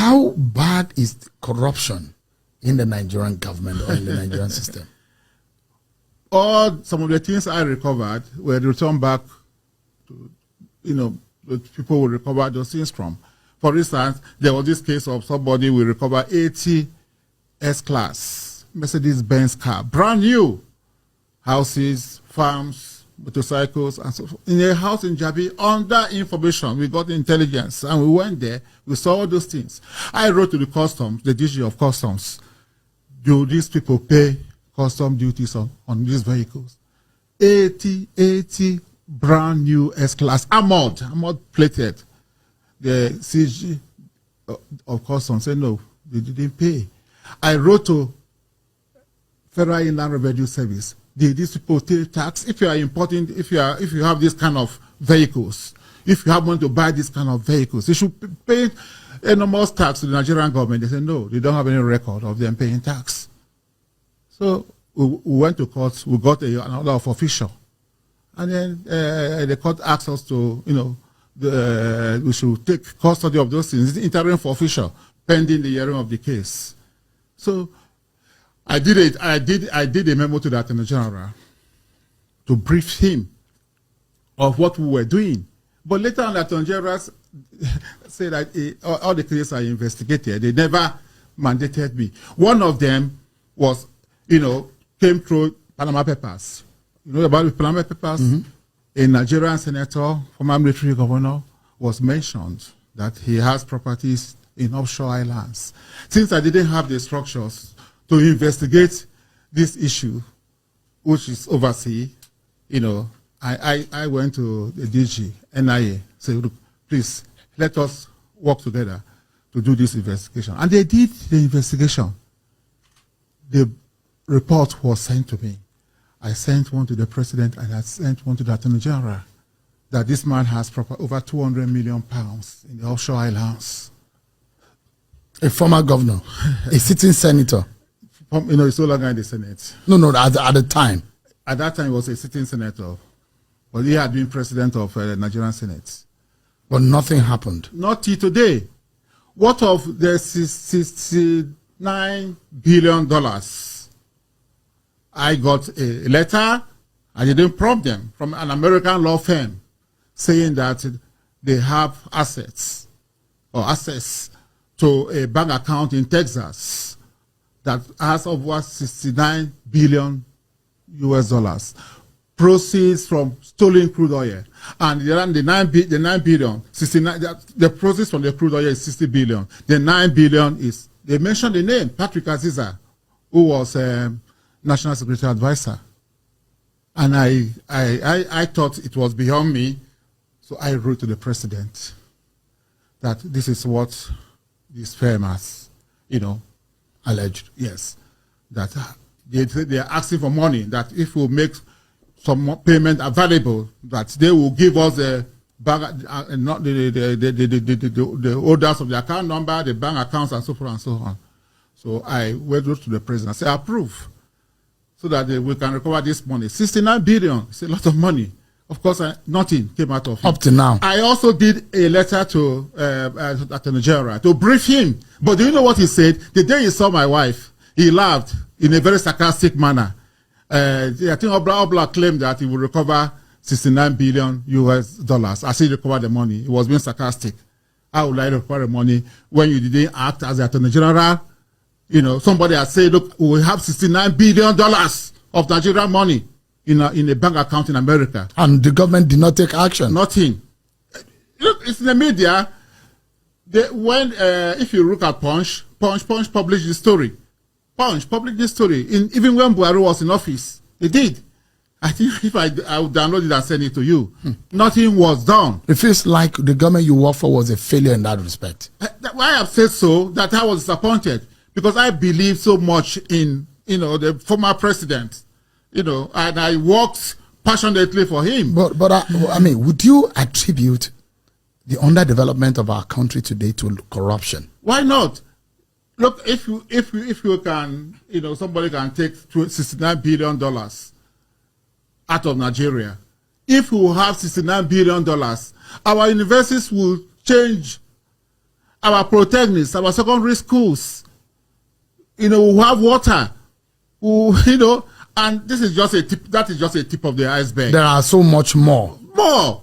How bad is corruption in the Nigerian government or in the Nigerian system? Some of the things I recovered were returned back to, the people will recover those things from. For instance, there was this case of somebody will recover 80 S-Class Mercedes-Benz car, brand new, houses, farms, motorcycles, and so forth. In a house in Jabi, under information, we got intelligence, and we went there, we saw all those things. I wrote to the customs, the DG of customs, do these people pay custom duties on these vehicles? 80 brand new S-Class, armored plated. The CG of customs said no, they didn't pay. I wrote to Federal Inland Revenue Service. These people pay tax. If you are importing, if you have this kind of vehicles, if you have money to buy this kind of vehicles, they should pay enormous tax to the Nigerian government. They said no, they don't have any record of them paying tax. So we went to court. We got an order of official, and then the court asked us to, we should take custody of those things. It's interim for official, pending the hearing of the case. So I did it. I did a memo to the Attorney General to brief him of what we were doing. But later on, the Attorney General said that all the cases I investigated, they never mandated me. One of them was, came through Panama Papers. You know about the Panama Papers? Mm-hmm. A Nigerian senator, former military governor, was mentioned that he has properties in offshore islands. Since I didn't have the structures to investigate this issue, which is overseas, I went to the DG, NIA, said, look, please, let us work together to do this investigation. And they did the investigation. The report was sent to me. I sent one to the president and I sent one to the Attorney General that this man has over 200 million pounds in the offshore islands. A former governor, a sitting senator. He's no longer in the Senate. No, at the time. At that time, he was a sitting senator. But he had been president of the Nigerian Senate. But nothing happened. Not till today. What of the $69 billion? I got a letter, I didn't prompt them, from an American law firm saying that they have assets or access to a bank account in Texas that has over 69 billion US dollars. Proceeds from stolen crude oil. And the 9 billion, 69, the proceeds from the crude oil is 60 billion. The 9 billion is, they mentioned the name, Patrick Aziza, who was National Security Advisor. And I thought it was beyond me, so I wrote to the president that this is what this firm has, alleged. Yes. That they are asking for money, that if we make some payment available, that they will give us the bank, not the holders of the account number, the bank accounts, and so forth and so on. So I went to the president and said, approve, so that we can recover this money. 69 billion, it's a lot of money. Of course, nothing came out of it. Up to now. I also did a letter to Attorney General to brief him. But do you know what he said? The day he saw my wife, he laughed in a very sarcastic manner. I think Obla claimed that he will recover 69 billion US dollars. I said recover the money. He was being sarcastic. How would I recover the money when you didn't act as the Attorney General? Somebody has said, look, we have 69 billion dollars of Nigerian money in a bank account in America. And the government did not take action. Nothing. Look, it's in the media. If you look at Punch published the story. Punch published this story. Even when Buhari was in office, they did. I think if I would download it and send it to you, nothing was done. It feels like the government you work for was a failure in that respect. I have said so, that I was disappointed, because I believe so much in, the former president, and I worked passionately for him. But would you attribute the underdevelopment of our country today to corruption? Why not? Look, if you can, somebody can take $69 billion out of Nigeria. If we have $69 billion, our universities will change. our protagonists, our secondary schools. We have water. And this is just a tip. That is just a tip of the iceberg. There are so much more. More.